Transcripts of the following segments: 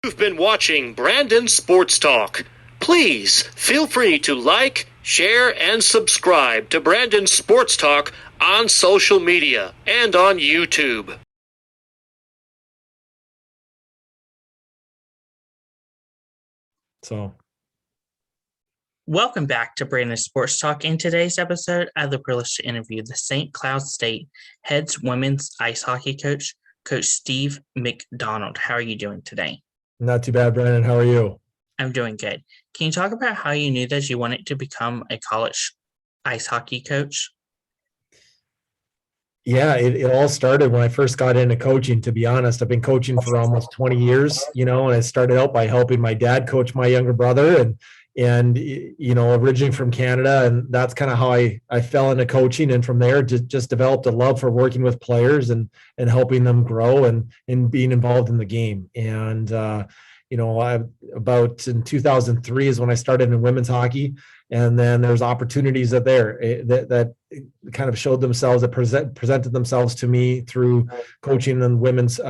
You've been watching Brandon Sports Talk. Please feel free to like, share, and subscribe to Brandon Sports Talk on social media and on YouTube. Welcome back to Brandon Sports Talk. In today's episode, I have the privilege to interview the St. Cloud State head women's ice hockey coach, Coach Steve MacDonald. How are you doing today? Not too bad, Brandon. How are you? I'm doing good. Can you talk about how you knew that you wanted to become a college ice hockey coach? Yeah, it all started when I first got into coaching, to be honest. I've been coaching for almost 20 years, and I started out by helping my dad coach my younger brother and originally from Canada. And that's kind of how I fell into coaching. And from there, just developed a love for working with players and helping them grow and being involved in the game. And, about in 2003 is when I started in women's hockey. And then there's opportunities that kind of showed themselves, that presented themselves to me through coaching in women's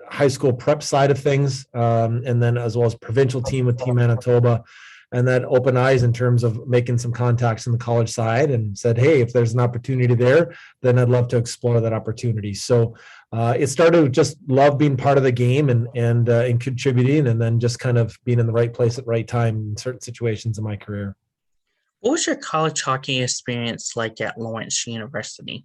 high school prep side of things. And then as well as provincial team with Team Manitoba. And that opened eyes in terms of making some contacts in the college side and said, hey, if there's an opportunity there, then I'd love to explore that opportunity. So it started with just love being part of the game and contributing, and then just kind of being in the right place at the right time in certain situations in my career. What was your college hockey experience like at Lawrence University?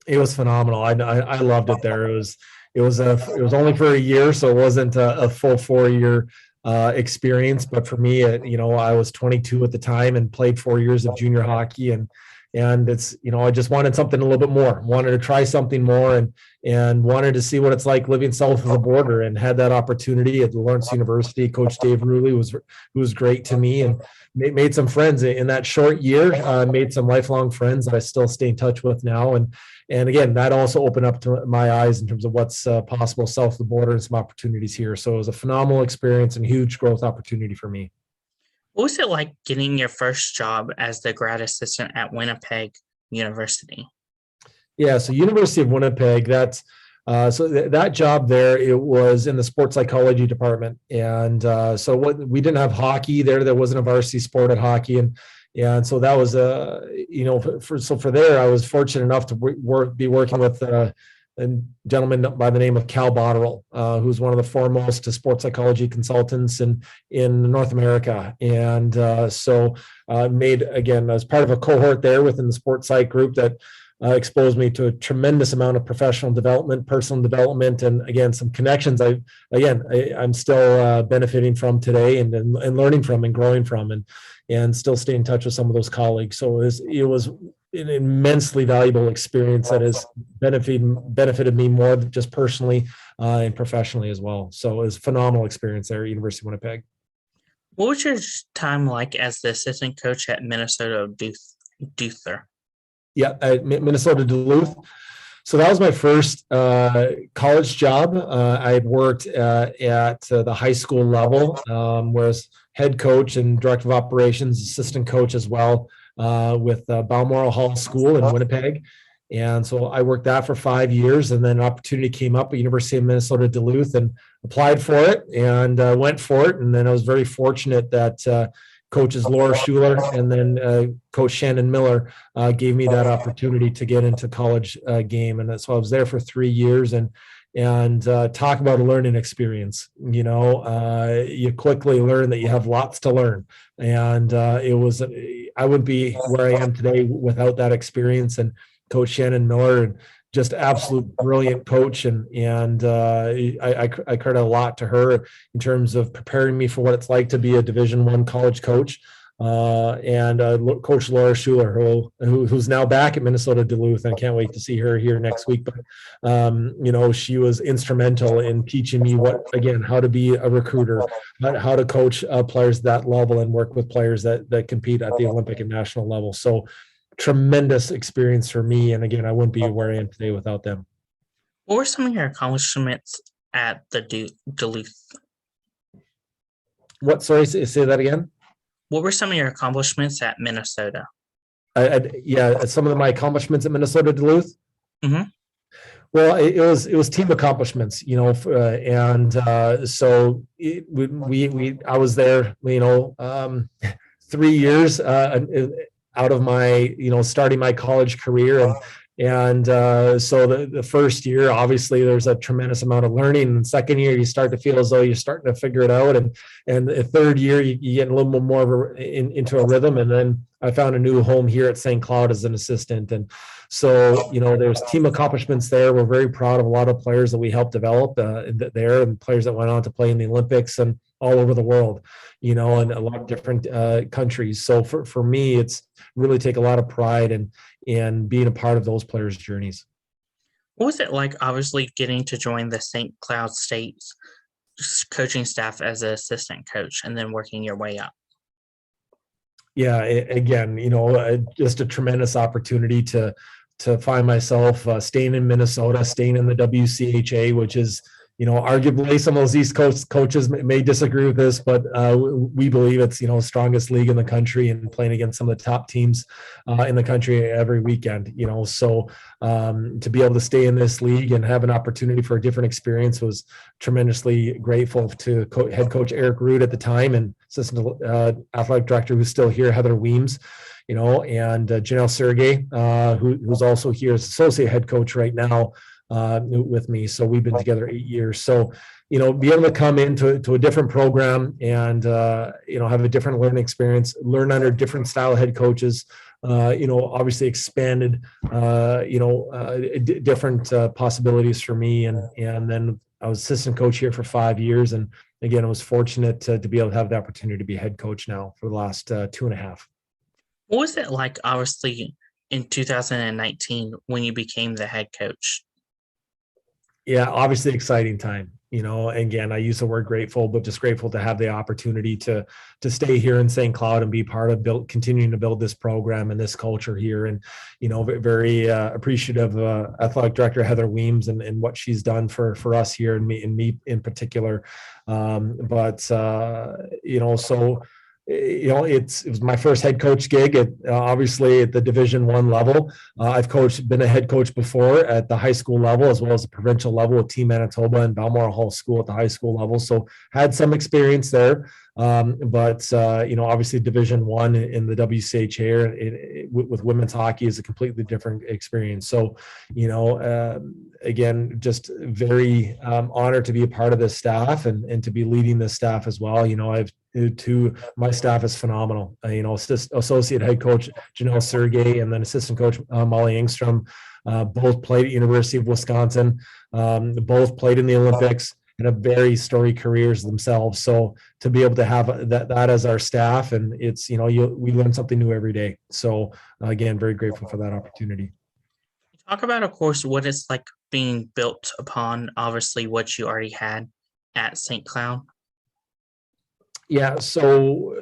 It was phenomenal. I loved it there. It was only for a year, so it wasn't a full 4-year experience. But for me, I was 22 at the time and played 4 years of junior hockey, and it's, I just wanted something a little bit more, wanted to try something more and wanted to see what it's like living south of the border, and had that opportunity at Lawrence University. Coach Dave Ruley was great to me, and made some friends in that short year, made some lifelong friends that I still stay in touch with now. And again, that also opened up to my eyes in terms of what's possible south of the border and some opportunities here. So it was a phenomenal experience and huge growth opportunity for me. What was it like getting your first job as the grad assistant at Winnipeg University? Yeah, so University of Winnipeg, that job there, it was in the sports psychology department. And we didn't have hockey there. There wasn't a varsity sport at hockey. And so that was, for there, I was fortunate enough to be working with a gentleman by the name of Cal Botterill, who's one of the foremost sports psychology consultants in North America. And made, again, as part of a cohort there within the sports psych group that exposed me to a tremendous amount of professional development, personal development, and again, some connections I'm still benefiting from today and learning from and growing from, and still stay in touch with some of those colleagues. So it was an immensely valuable experience that has benefited me more just personally and professionally as well. So it was a phenomenal experience there at University of Winnipeg. What was your time like as the assistant coach at Minnesota Duluth? Yeah, at Minnesota Duluth. So that was my first college job. I had worked at the high school level, whereas head coach and director of operations, assistant coach as well, with Balmoral Hall School in Winnipeg. And so I worked that for 5 years, and then an opportunity came up at University of Minnesota Duluth and applied for it and went for it. And then I was very fortunate that coaches Laura Schuler and then Coach Shannon Miller gave me that opportunity to get into college game. And so I was there for 3 years, and talk about a learning experience. You quickly learn that you have lots to learn. And I wouldn't be where I am today without that experience. And Coach Shannon Miller, just absolute brilliant coach. And I credit a lot to her in terms of preparing me for what it's like to be a Division I college coach. And Coach Laura Schuler, who's now back at Minnesota Duluth, and I can't wait to see her here next week. But she was instrumental in teaching me how to be a recruiter, how to coach players at that level and work with players that compete at the Olympic and national level. So tremendous experience for me. And again, I wouldn't be where I am today without them. What were some of your accomplishments at the Duluth? What? Sorry, say that again. What were some of your accomplishments at Minnesota? Some of my accomplishments at Minnesota Duluth. Mm-hmm. Well, it was team accomplishments, so I was there, 3 years out of my, starting my college career, so the first year, obviously, there's a tremendous amount of learning. And the second year, you start to feel as though you're starting to figure it out, and the third year, you get a little bit more of into a rhythm. And then I found a new home here at St. Cloud as an assistant, and so there's team accomplishments there. We're very proud of a lot of players that we helped develop there, and players that went on to play in the Olympics and all over the world, and a lot of different countries. So for me, it's really take a lot of pride in being a part of those players' journeys. What was it like, obviously, getting to join the St. Cloud State's coaching staff as an assistant coach and then working your way up? Yeah, again, just a tremendous opportunity to find myself staying in Minnesota, staying in the WCHA, which is, arguably some of those East Coast coaches may disagree with this, but we believe it's, strongest league in the country, and playing against some of the top teams in the country every weekend, so to be able to stay in this league and have an opportunity for a different experience was tremendously grateful to head coach Eric Root at the time, and assistant athletic director who's still here, Heather Weems, and Janelle Sergey, who's also here as associate head coach right now with me. So we've been together 8 years. So, be able to come into a different program and, have a different learning experience, learn under different style head coaches, obviously expanded, different possibilities for me. And then I was assistant coach here for 5 years. And again, I was fortunate to be able to have the opportunity to be head coach now for the last 2.5. What was it like, obviously, in 2019 when you became the head coach? Yeah, obviously exciting time, again, I use the word grateful, but just grateful to have the opportunity to stay here in St. Cloud and be part of continuing to build this program and this culture here. And, very appreciative of athletic director Heather Weems and what she's done for us here, and me in particular. It was my first head coach gig obviously at the Division I level. I've been a head coach before at the high school level, as well as the provincial level with Team Manitoba and Balmoral Hall School at the high school level. So had some experience there. Obviously Division I in the WCHA with women's hockey is a completely different experience. So, again, just very honored to be a part of this staff and to be leading this staff as well. My staff is phenomenal. Associate head coach Janelle Sergey and then assistant coach Molly Engstrom, both played at University of Wisconsin, both played in the Olympics, and have very storied careers themselves. So to be able to have that as our staff, and it's, we learn something new every day. So again, very grateful for that opportunity. Talk about, of course, what it's like being built upon, obviously, what you already had at St. Cloud. Yeah. So,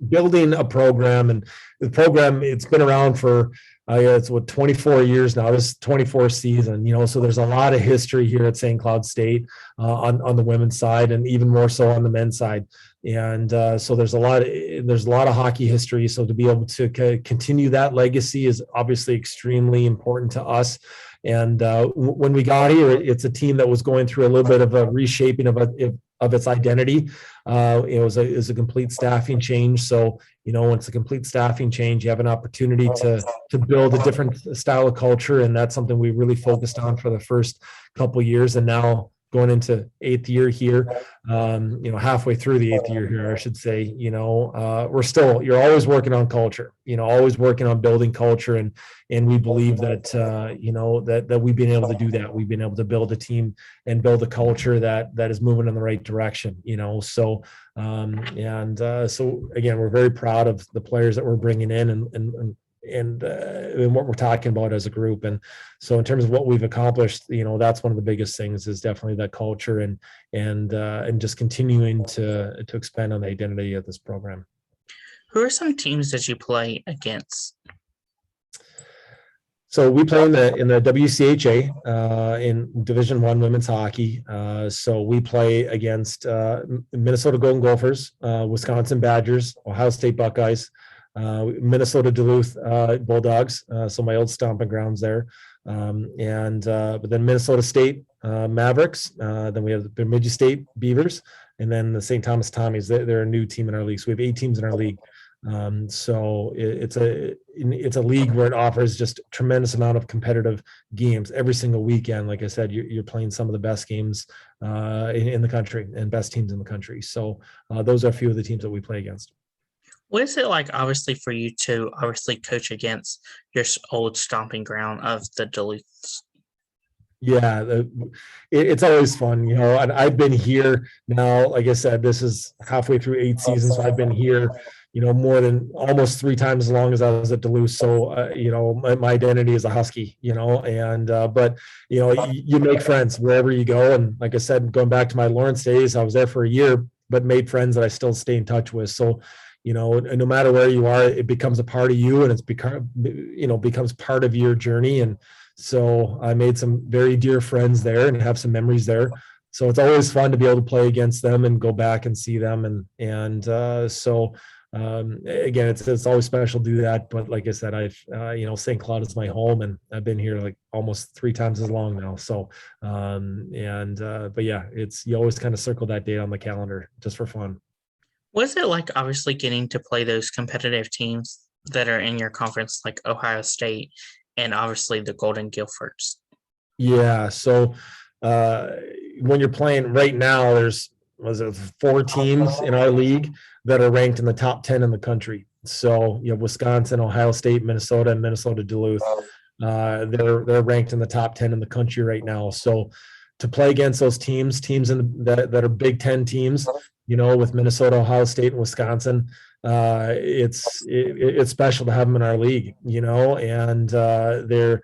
building a program, and the program, it's been around for, it's 24 years now, this 24th season, so there's a lot of history here at St. Cloud State on the women's side, and even more so on the men's side. And so there's a lot of hockey history. So to be able to continue that legacy is obviously extremely important to us. And when we got here, it's a team that was going through a little bit of a reshaping of its identity. It was a complete staffing change. So, when it's a complete staffing change, you have an opportunity to build a different style of culture. And that's something we really focused on for the first couple of years. And now going into 8th year here, halfway through the 8th year here, I should say, you're always working on culture, always working on building culture. And we believe that, that we've been able to do that. We've been able to build a team and build a culture that is moving in the right direction, so again, we're very proud of the players that we're bringing in and what we're talking about as a group. And so in terms of what we've accomplished, that's one of the biggest things is definitely that culture and just continuing to expand on the identity of this program. Who are some teams that you play against? So we play in the WCHA in Division I women's hockey. So we play against Minnesota Golden Gophers, Wisconsin Badgers, Ohio State Buckeyes, Minnesota Duluth Bulldogs, so my old stomping grounds there. But then Minnesota State Mavericks. Then we have the Bemidji State Beavers, and then the St. Thomas Tommies. They're a new team in our league. So we have 8 teams in our league. So it's a league where it offers just a tremendous amount of competitive games every single weekend. Like I said, you're playing some of the best games in the country and best teams in the country. So those are a few of the teams that we play against. What is it like, obviously, for you to obviously coach against your old stomping ground of the Duluth? Yeah, it's always fun, you know, and I've been here now, like I said, this is halfway through 8 seasons. So I've been here, you know, more than almost 3 times as long as I was at Duluth. So, you know, my identity is a Husky, you know, and, but, you know, you make friends wherever you go. And like I said, going back to my Lawrence days, I was there for a year, but made friends that I still stay in touch with. So, you know, no matter where you are, it becomes a part of you, and it's become, you know, becomes part of your journey. And so I made some very dear friends there and have some memories there. So it's always fun to be able to play against them and go back and see them. So again, it's always special to do that. But like I said, I've, you know, St. Cloud is my home, and I've been here like almost 3 times as long now. So, but yeah, you always kind of circle that date on the calendar just for fun. What's it like, obviously, getting to play those competitive teams that are in your conference, like Ohio State and obviously the Golden Guilfords? Yeah. So when you're playing right now, there's 4 teams in our league that are ranked in the top 10 in the country. So you have Wisconsin, Ohio State, Minnesota, and Minnesota Duluth. They're ranked in the top 10 in the country right now. So to play against those teams that are Big Ten teams, you know, with Minnesota, Ohio State, and Wisconsin, it's special to have them in our league, you know, and they're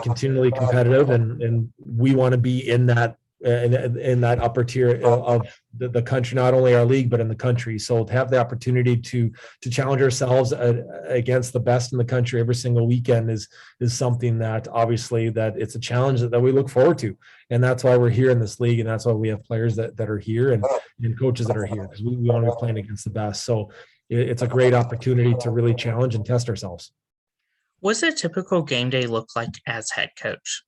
continually competitive, and we want to be in that upper tier of the country, not only our league, but in the country. So to have the opportunity to challenge ourselves against the best in the country every single weekend is something that obviously that it's a challenge that we look forward to. And that's why we're here in this league. And that's why we have players that are here and coaches that are here, because we want to be playing against the best. So it's a great opportunity to really challenge and test ourselves. What's a typical game day look like as head coach?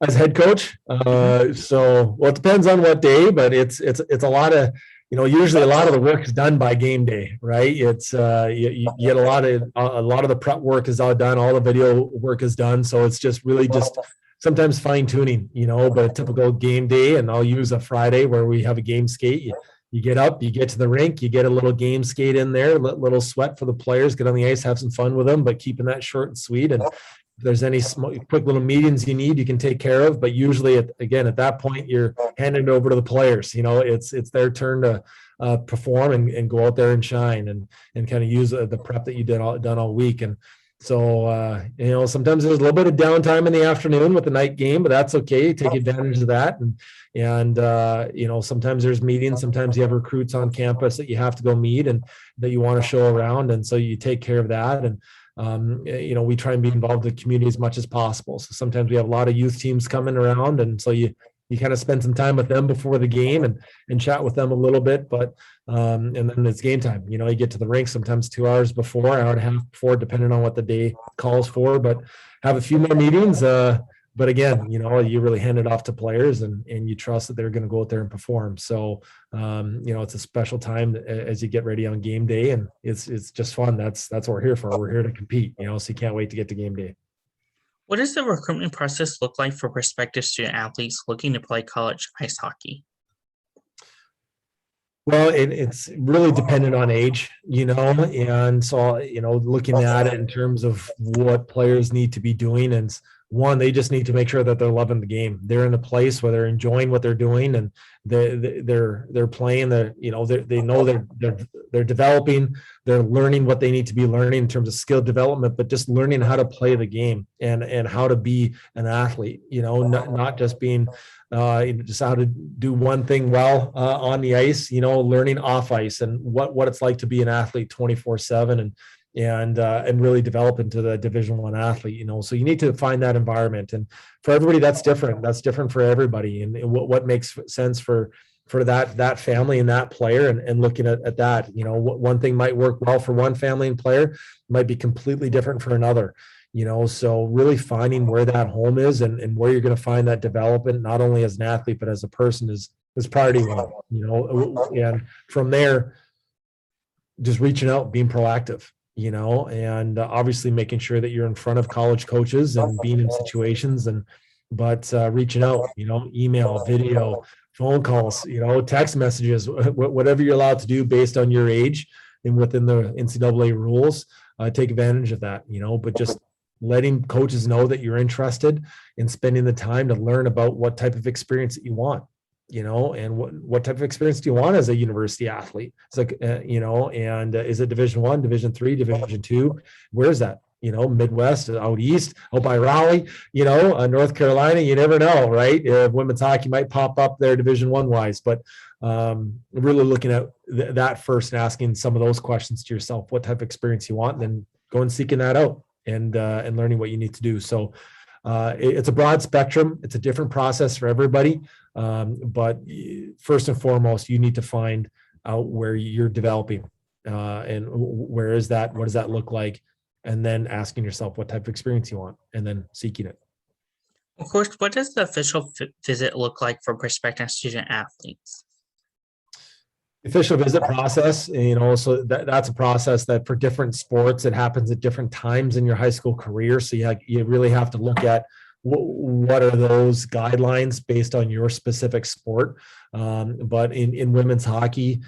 As head coach, so well, it depends on what day, but it's a lot of, you know, usually a lot of the work is done by game day, right? It's you get a lot of the prep work is all done, all the video work is done, so it's just really just sometimes fine tuning, you know. But a typical game day, and I'll use a Friday where we have a game skate. You get up, you get to the rink, you get a little game skate in there, little sweat for the players, get on the ice, have some fun with them, but keeping that short and sweet. And if there's any quick little meetings you need, you can take care of. But usually, at that point, you're handing it over to the players. You know, it's their turn to perform and go out there and shine and kind of use the prep that you done all week. And so, you know, sometimes there's a little bit of downtime in the afternoon with the night game, but that's okay. Take advantage of that. And you know, sometimes there's meetings, sometimes you have recruits on campus that you have to go meet and that you want to show around. And so you take care of that. And, you know, we try and be involved in the community as much as possible. So sometimes we have a lot of youth teams coming around. And so you kind of spend some time with them before the game and chat with them a little bit. But, and then it's game time. You know, you get to the rink sometimes 2 hours before, hour and a half before, depending on what the day calls for, but have a few more meetings. But again, you know, you really hand it off to players and you trust that they're going to go out there and perform. So, you know, it's a special time as you get ready on game day, and it's just fun. That's what we're here for. We're here to compete, you know, so you can't wait to get to game day. What does the recruitment process look like for prospective student athletes looking to play college ice hockey? Well, it's really dependent on age, you know, and so, you know, looking at it in terms of what players need to be doing, and one, they just need to make sure that they're loving the game. They're in a place where they're enjoying what they're doing, and they're playing. You know, they know they're developing. They're learning what they need to be learning in terms of skill development, but just learning how to play the game and how to be an athlete. You know, not just being just how to do one thing well on the ice. You know, learning off ice and what it's like to be an athlete 24/7 and really develop into the Division I athlete, you know. So you need to find that environment, and for everybody that's different for everybody, and what makes sense for for that family and that player, and looking at that. One thing might work well for one family and player, might be completely different for another. So really finding where that home is and where you're going to find that development, not only as an athlete, but as a person is priority one, and from there, just reaching out, being proactive, and obviously making sure that you're in front of college coaches and being in situations, but reaching out, email, video, phone calls, text messages, whatever you're allowed to do based on your age and within the NCAA rules, take advantage of that, but just letting coaches know that you're interested in spending the time to learn about what type of experience that you want, and what type of experience do you want as a university athlete? It's like, and is it Division I, Division III, Division II? Where's that? Midwest, out east, out by Raleigh, North Carolina, you never know, right? Women's hockey might pop up there Division I wise, but really looking at that first and asking some of those questions to yourself, what type of experience you want, and then go and seeking that out and learning what you need to do. So it's a broad spectrum. It's a different process for everybody. But first and foremost, you need to find out where you're developing and where is that, what does that look like? And then asking yourself what type of experience you want and then seeking it. Of course, what does the official visit look like for prospective student athletes? The official visit process, so that's a process that for different sports, it happens at different times in your high school career. So you really have to look at what are those guidelines based on your specific sport. But in women's hockey,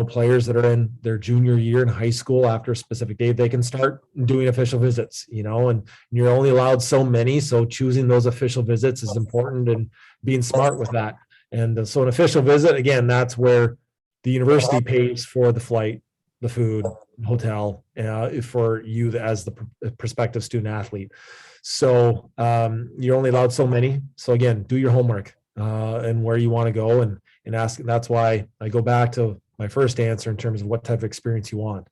players that are in their junior year in high school after a specific date, they can start doing official visits, and you're only allowed so many. So choosing those official visits is important and being smart with that. And so an official visit, again, that's where the university pays for the flight, the food, hotel, for you as the prospective student athlete. So you're only allowed so many. So again, do your homework and where you want to go and ask. That's why I go back to my first answer in terms of what type of experience you want.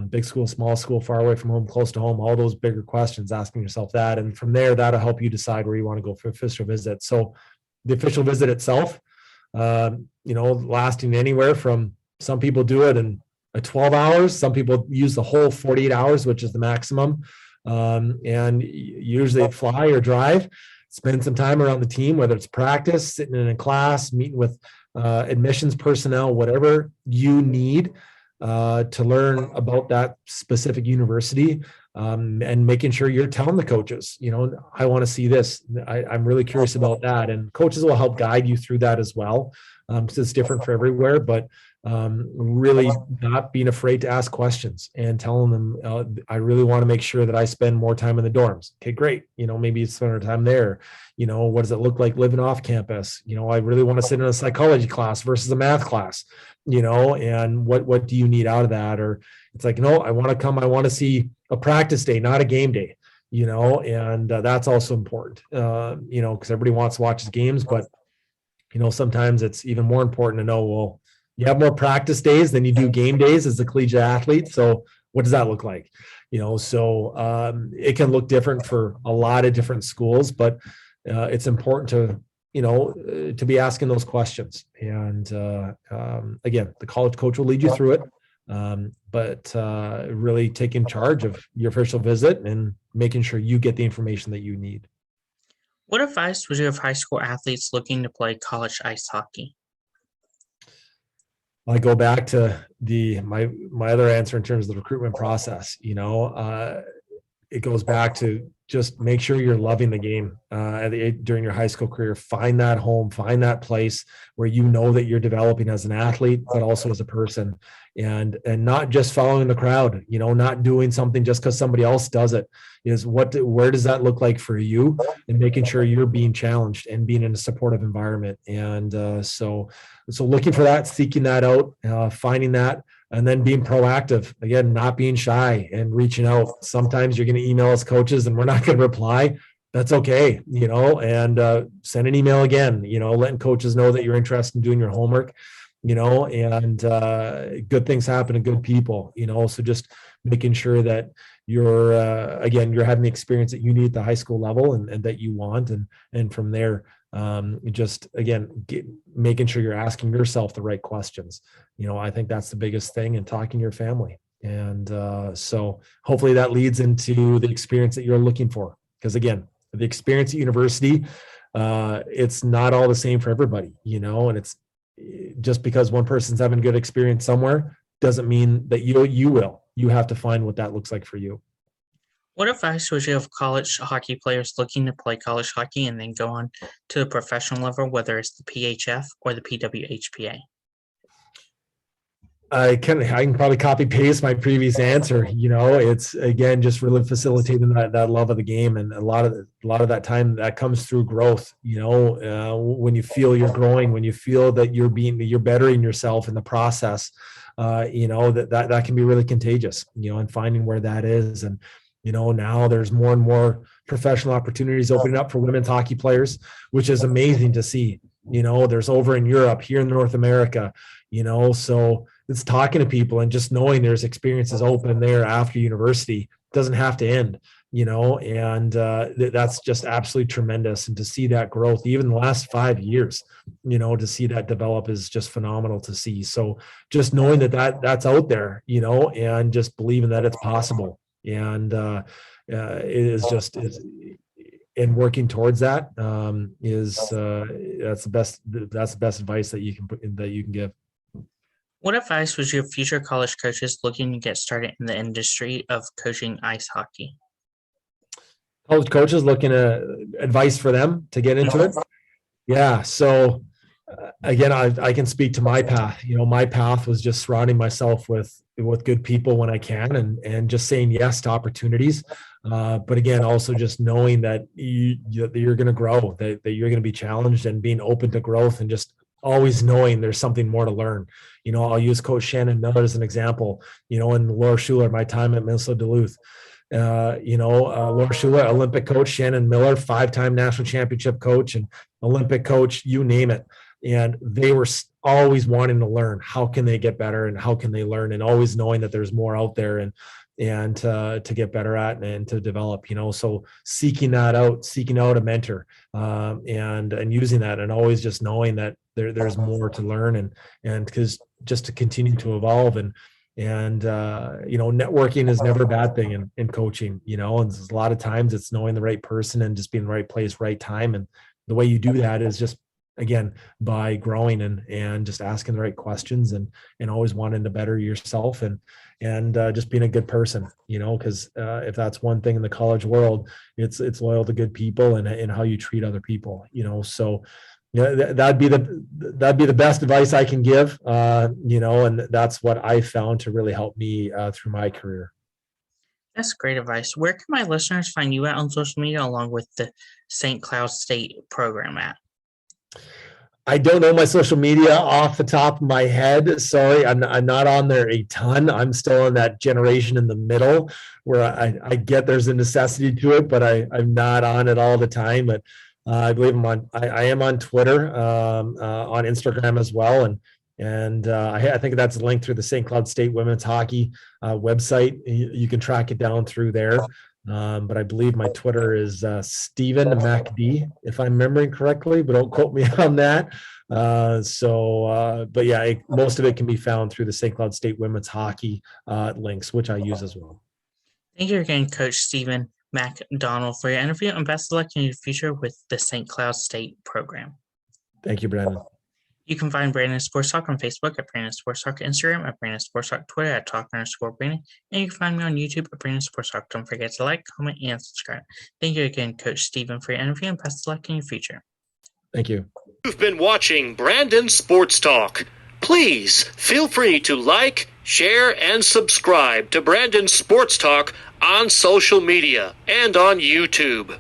Big school, small school, far away from home, close to home, all those bigger questions, asking yourself that. And from there, that'll help you decide where you want to go for official visit. So the official visit itself, lasting anywhere from, some people do it in 12 hours. Some people use the whole 48 hours, which is the maximum. And usually fly or drive, spend some time around the team, whether it's practice, sitting in a class, meeting with admissions personnel, whatever you need to learn about that specific university, and making sure you're telling the coaches, I want to see this. I'm really curious about that. And coaches will help guide you through that as well. Because it's different for everywhere, but really not being afraid to ask questions and telling them, I really want to make sure that I spend more time in the dorms. Okay, great. Maybe you spend our time there. What does it look like living off campus? I really want to sit in a psychology class versus a math class, and what do you need out of that? Or it's like, no, I want to come, I want to see a practice day, not a game day, and that's also important, because everybody wants to watch the games, but sometimes it's even more important to know, well, you have more practice days than you do game days as a collegiate athlete. So what does that look like? So it can look different for a lot of different schools, but it's important to be asking those questions. And again, the college coach will lead you through it, but really taking charge of your official visit and making sure you get the information that you need. What advice would you give high school athletes looking to play college ice hockey? I go back to my other answer in terms of the recruitment process. It goes back to just make sure you're loving the game during your high school career. Find that home, find that place where that you're developing as an athlete, but also as a person, and not just following the crowd. Not doing something just because somebody else does it. Where does that look like for you? And making sure you're being challenged and being in a supportive environment. And so looking for that, seeking that out, finding that. And then being proactive, again, not being shy and reaching out. Sometimes you're going to email us coaches and we're not going to reply. That's okay, and send an email again, letting coaches know that you're interested in doing your homework, and good things happen to good people, so just making sure that you're having the experience that you need at the high school level and that you want. And from there, just again, making sure you're asking yourself the right questions. I think that's the biggest thing, and talking to your family. And so hopefully that leads into the experience that you're looking for. Because again, the experience at university, it's not all the same for everybody, and it's just because one person's having a good experience somewhere doesn't mean that you will. You have to find what that looks like for you. What advice would you have college hockey players looking to play college hockey and then go on to the professional level, whether it's the PHF or the PWHPA? I can probably copy paste my previous answer. It's again just really facilitating that love of the game, and a lot of that time that comes through growth. When you feel you're growing, when you feel that you're bettering yourself in the process, that can be really contagious. And finding where that is, and now there's more and more professional opportunities opening up for women's hockey players, which is amazing to see. There's over in Europe, here in North America. So it's talking to people and just knowing there's experiences open there after university. It doesn't have to end, and that's just absolutely tremendous. And to see that growth, even the last 5 years, to see that develop is just phenomenal to see. So just knowing that's out there, and just believing that it's possible. And and working towards that that's the best advice that you can give. What advice would your future college coaches looking to get started in the industry of coaching ice hockey? College coaches looking at advice for them to get into it. Yeah. So again, I can speak to my path. My path was just surrounding myself with good people when I can, and just saying yes to opportunities. But again, also just knowing that you're going to grow, that you're going to be challenged, and being open to growth, and just always knowing there's something more to learn. I'll use Coach Shannon Miller as an example, and Laura Schuler, my time at Minnesota Duluth. Laura Schuler, Olympic coach, Shannon Miller, 5-time national championship coach and Olympic coach, you name it. And they were always wanting to learn. How can they get better, and how can they learn, and always knowing that there's more out there and to get better at and to develop, so seeking out a mentor, and using that, and always just knowing that there's more to learn, and because just to continue to evolve, and networking is never a bad thing in coaching, and a lot of times it's knowing the right person and just being in the right place, right time. And the way you do that is just, again, by growing and just asking the right questions, and always wanting to better yourself, and just being a good person, because if that's one thing in the college world, it's loyal to good people and how you treat other people, so that'd be the best advice I can give, and that's what I found to really help me through my career. That's great advice. Where can my listeners find you at on social media, along with the St. Cloud State program at? I don't know my social media off the top of my head. Sorry, I'm not on there a ton. I'm still in that generation in the middle where I get there's a necessity to it, but I'm not on it all the time. But I believe I am on Twitter, on Instagram as well, and I think that's linked through the St. Cloud State Women's Hockey website. You can track it down through there. But I believe my Twitter is Stephen MacD, if I'm remembering correctly, but don't quote me on that. But yeah, most of it can be found through the St. Cloud State Women's Hockey links, which I use as well. Thank you again, Coach Stephen MacDonald, for your interview, and best of luck in your future with the St. Cloud State program. Thank you, Brandon. You can find Brandon Sports Talk on Facebook at Brandon Sports Talk, Instagram at Brandon Sports Talk, Twitter at Talk_Brandon, and you can find me on YouTube at Brandon Sports Talk. Don't forget to like, comment, and subscribe. Thank you again, Coach Stephen, for your interview, and best of luck in your future. Thank you. You've been watching Brandon Sports Talk. Please feel free to like, share, and subscribe to Brandon Sports Talk on social media and on YouTube.